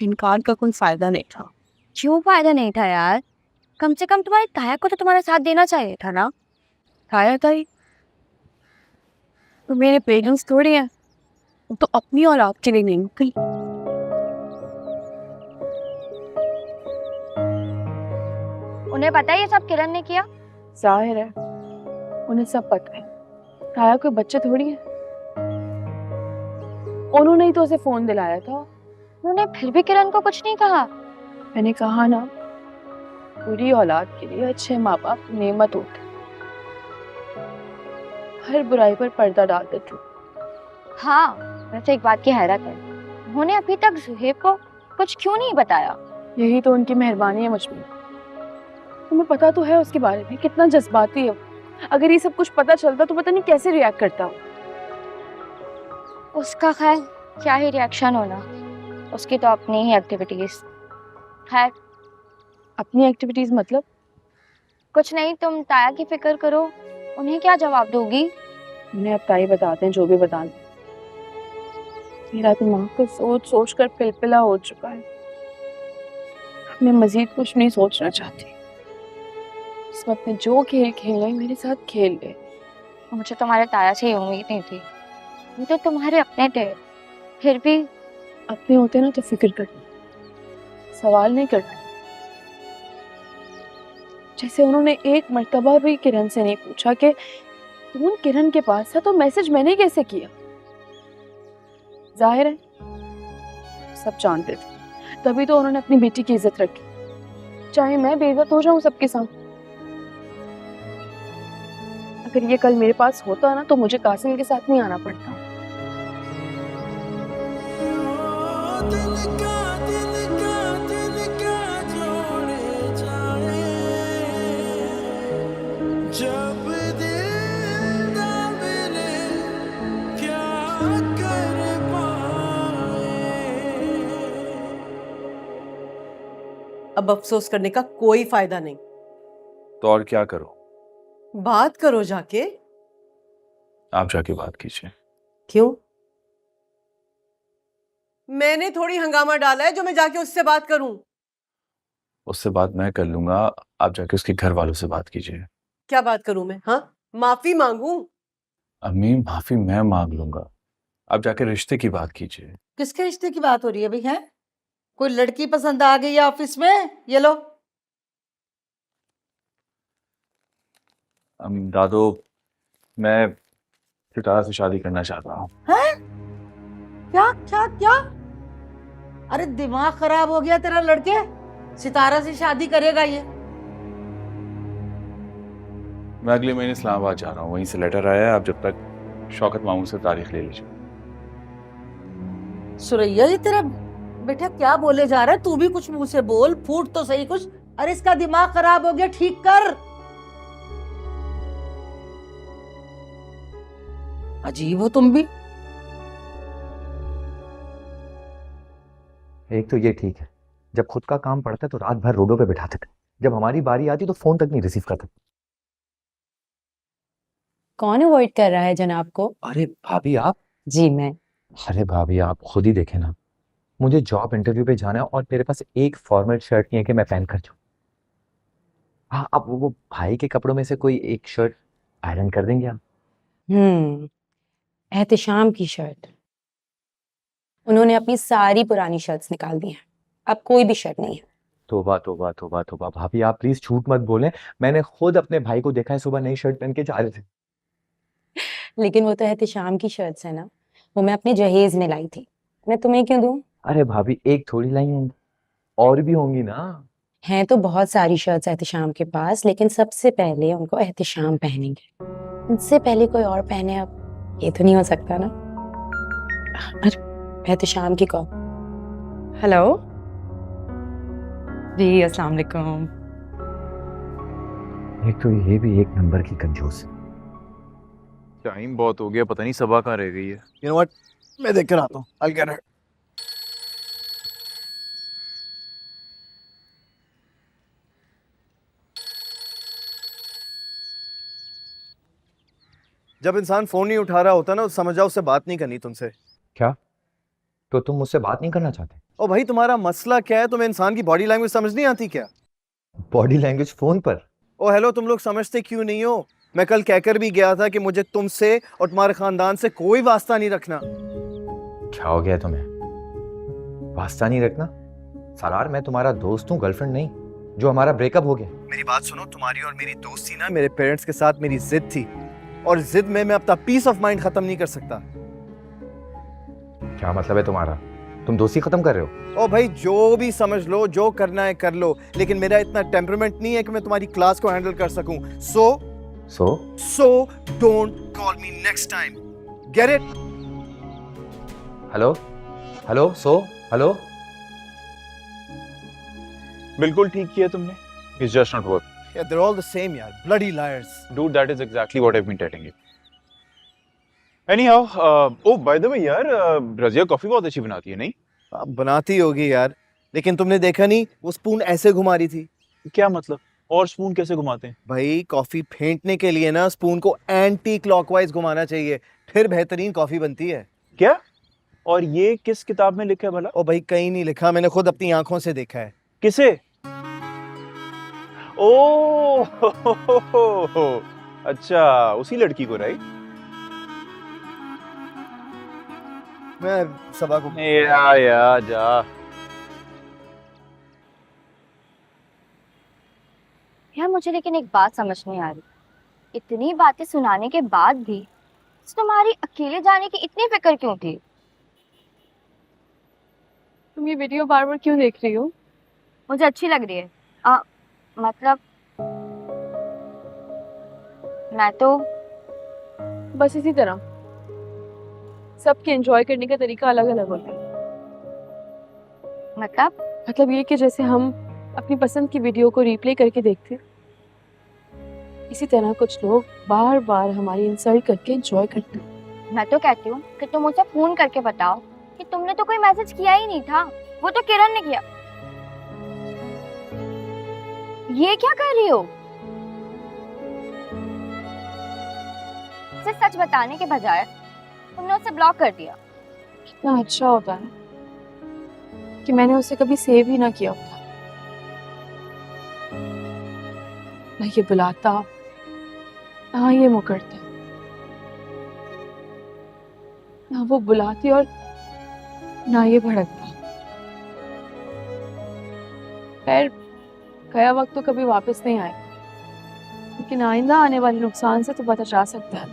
इनकार का कोई फायदा नहीं था। क्यों फायदा नहीं था यार? कम से कम तुम्हारी ताया को तो तुम्हारा साथ देना चाहिए था ना। ताया ताई तो मेरे पेरेंट्स थोड़ी हैं, वो तो अपनी औलाद के लिए नहीं कहीं। उन्हें पता है ये सब किरण ने किया? जाहिर है उन्हें सब पता है, ताया कोई बच्चे थोड़ी है। उन्होंने ही तो उसे फोन दिलाया था। उन्होंने फिर भी किरण को कुछ नहीं कहा? मैंने कहा ना, पूरी औलाद के लिए अच्छे माँ बाप नेमत होते, हर बुराई पर पर्दा डाल देते। हाँ, वैसे एक बात की हैरत है, उन्होंने अभी तक जुहेब को कुछ क्यों नहीं बताया? यही तो उनकी मेहरबानी है मुझ पर। तुम्हें पता तो है उसके बारे में, कितना जज्बाती है। अगर ये सब कुछ पता चलता तो पता नहीं कैसे रिएक्ट करता। उसका खैर क्या ही रिएक्शन होना, उसकी तो अपनी ही एक्टिविटीज। खैर अपनी एक्टिविटीज मतलब? कुछ नहीं, तुम ताया की फिक्र करो, उन्हें क्या जवाब दोगी? उन्हें अब ताई बताते हैं जो भी बताना। मेरा दिमाग तो सोच सोच कर पिलपिला हो चुका है। मैं मजीद कुछ नहीं सोचना चाहती। इस वक्त में जो खेल खेल रहे मेरे साथ खेल ले। मुझे तुम्हारे ताया से ये उम्मीद नहीं थी, वो तो तुम्हारे अपने थे। फिर भी अपने होते ना तो फिक्र करना, सवाल नहीं करना। जैसे उन्होंने एक मर्तबा भी किरण से नहीं पूछा कि फोन किरण के पास था तो मैसेज मैंने कैसे किया। जाहिर है सब जानते थे, तभी तो उन्होंने अपनी बेटी की इज्जत रखी, चाहे मैं बेइज्जत हो जाऊं सबके साथ। अगर ये कल मेरे पास होता ना तो मुझे कासिम के साथ नहीं आना पड़ता। जब दिल ना मिले क्या कर पाए। अब अफसोस करने का कोई फायदा नहीं। तो और क्या करो? बात करो जाके। आप जाके बात कीजिए। क्यों? मैंने थोड़ी हंगामा डाला है जो मैं जाके उससे बात करूं। उससे बात मैं कर लूंगा, आप जाके उसके घर वालों से बात कीजिए। क्या बात करूं मैं? हाँ, माफी मांगू? अम्मी माफी मैं मांग लूंगा, आप जाके रिश्ते की बात कीजिए। किसके रिश्ते की बात हो रही है भाई? है कोई लड़की पसंद आ गई है ऑफिस में? ये लो। दादो, मैं सितारा से शादी करना चाहता हूँ। है? क्या क्या क्या? अरे दिमाग खराब हो गया तेरा लड़के? सितारा से शादी करेगा ये? मैं अगले महीने इस्लामाबाद जा रहा हूँ, वहीं से लेटर आया है। आप जब तक शौकत मामू से तारीख ले लीजिए। सुरैया, ये तेरा बेटा क्या बोले जा रहा है? तू भी कुछ मुंह से बोल, फूट तो सही कुछ। अरे इसका दिमाग खराब हो गया, ठीक कर। अजीब हो तुम भी। एक तो ये ठीक है, जब खुद का काम पड़ता है तो रात भर रोडों पे बिठाते थे, जब हमारी बारी आती तो फोन तक नहीं रिसीव करते। कौन अवॉइड कर रहा है जनाब को? अरे भाभी आप। जी मैं। अरे भाभी आप खुद ही देखें ना, मुझे जॉब इंटरव्यू पे जाना है और मेरे पास एक फॉर्मल शर्ट नहीं है कि मैं पहन कर जाऊं। हाँ, अब वो भाई के कपड़ों में से कोई एक शर्ट आयरन कर देंगे आप? एहतिशाम की शर्ट। उन्होंने अपनी सारी पुरानी शर्ट्स निकाल दी हैं, अब कोई भी शर्ट नहीं है। तोबा तोबा तोबा तोबा, भाभी आप प्लीज झूठ मत बोलें। मैंने खुद अपने भाई को देखा है, सुबह नई शर्ट पहन के जा रहे थे। लेकिन वो तो एहतिशाम की शर्ट्स है ना, वो मैं अपने जहेज में लाई थी, मैं तुम्हें क्यों दूं? अरे भाभी एक थोड़ी लाई होंगी, और भी होंगी ना। हैं तो बहुत सारी शर्ट्स एहतिशाम के पास, लेकिन सबसे पहले उनको एहतिशाम पहनेंगे, उनसे पहले कोई और पहने। अब ये तो नहीं हो सकता ना। अरे एहतिशाम की कॉल। हेलो जी, अस्सलाम वालेकुम। एक तो ये भी एक नंबर की कंजूस। टाइम बहुत हो गया, पता नहीं सबा कहाँ रह गई है। You know what? मैं देख कर आता हूँ। I'll get her. जब इंसान फोन नहीं उठा रहा होता ना तो समझ जाओ उससे बात नहीं करनी तुमसे। क्या? तो तुम मुझसे बात नहीं करना चाहते? ओ भाई तुम्हारा मसला क्या है? तुम्हें इंसान की बॉडी लैंग्वेज समझ नहीं आती क्या? बॉडी लैंग्वेज फोन पर? ओ हेलो, तुम लोग समझते क्यों नहीं हो? मैं कल कहकर भी गया था कि मुझे तुमसे और तुम्हारे खानदान से कोई वास्ता नहीं रखना। क्या हो गया तुम्हें? वास्ता नहीं रखना? सरार, मैं तुम्हारा दोस्त हूँ, गर्लफ्रेंड नहीं। जो हमारा ब्रेकअप हो गया। मेरी बात सुनो, तुम्हारी और मेरी दोस्ती ना मेरे पेरेंट्स के साथ मेरी जिद थी, और जिद में मैं अपना पीस ऑफ माइंड खत्म नहीं कर सकता। क्या मतलब है तुम्हारा? तुम दोस्ती खत्म कर रहे हो? ओ भाई, जो भी समझ लो, जो करना है कर लो, लेकिन मेरा इतना टेम्परामेंट नहीं है कि मैं तुम्हारी क्लास को हैंडल कर सकूं। So don't call me next time, get it? Hello hello hello. बिल्कुल ठीक किया तुमने। It's just not work. Yeah, they're all the same यार, bloody liars. Dude, that is exactly what I've been telling you. Anyhow, oh by the way यार, Razia coffee बहुत अच्छी बनाती है नहीं? अब बनाती होगी यार, लेकिन तुमने देखा नहीं वो स्पून ऐसे घुमा रही थी? क्या मतलब? और स्पून कैसे घुमाते हैं? भाई कॉफी फेंटने के लिए ना स्पून को एंटी क्लॉकवाइज घुमाना चाहिए, फिर बेहतरीन कॉफी बनती है। क्या? और ये किस किताब में लिखा है भला? ओ भाई कहीं नहीं लिखा, मैंने खुद अपनी आंखों से देखा है। किसे? ओ अच्छा, उसी लड़की को, राइट? मैं सबा को या जा। यार मुझे लेकिन एक बात समझ नहीं आ रही, इतनी बातें सुनाने के बाद भी तुम्हारी अकेले जाने की इतनी फिक्र क्यों थी? तुम ये वीडियो बार बार क्यों देख रही हो? मुझे अच्छी लग रही है। मतलब मैं तो बस इसी तरह सबके एंजॉय करने का तरीका अलग अलग होता है। मतलब ये कि जैसे हम अपनी पसंद की वीडियो को रिप्ले करके देखते हैं, इसी तरह कुछ लोग बार बार हमारी इंसल्ट करके एंजॉय करते हैं। मैं तो कहती हूँ कि तुम मुझे फोन करके बताओ कि तुमने तो कोई मैसेज किया ही नहीं था, वो तो किरण ने किया। ये क्या कर रही हो? सिर्फ सच बताने के बजाय तुमने उसे ब्लॉक कर दिया। कितना अच्छा होता है कि मैंने उसे कभी सेव ही ना किया होता। ना ये बुलाता, ना ये मुकरता, ना वो बुलाती और ना ये भड़कता। खैर, गया वक्त तो कभी वापस नहीं आएगा, लेकिन आइंदा आने वाले नुकसान से तो बचा जा सकता है।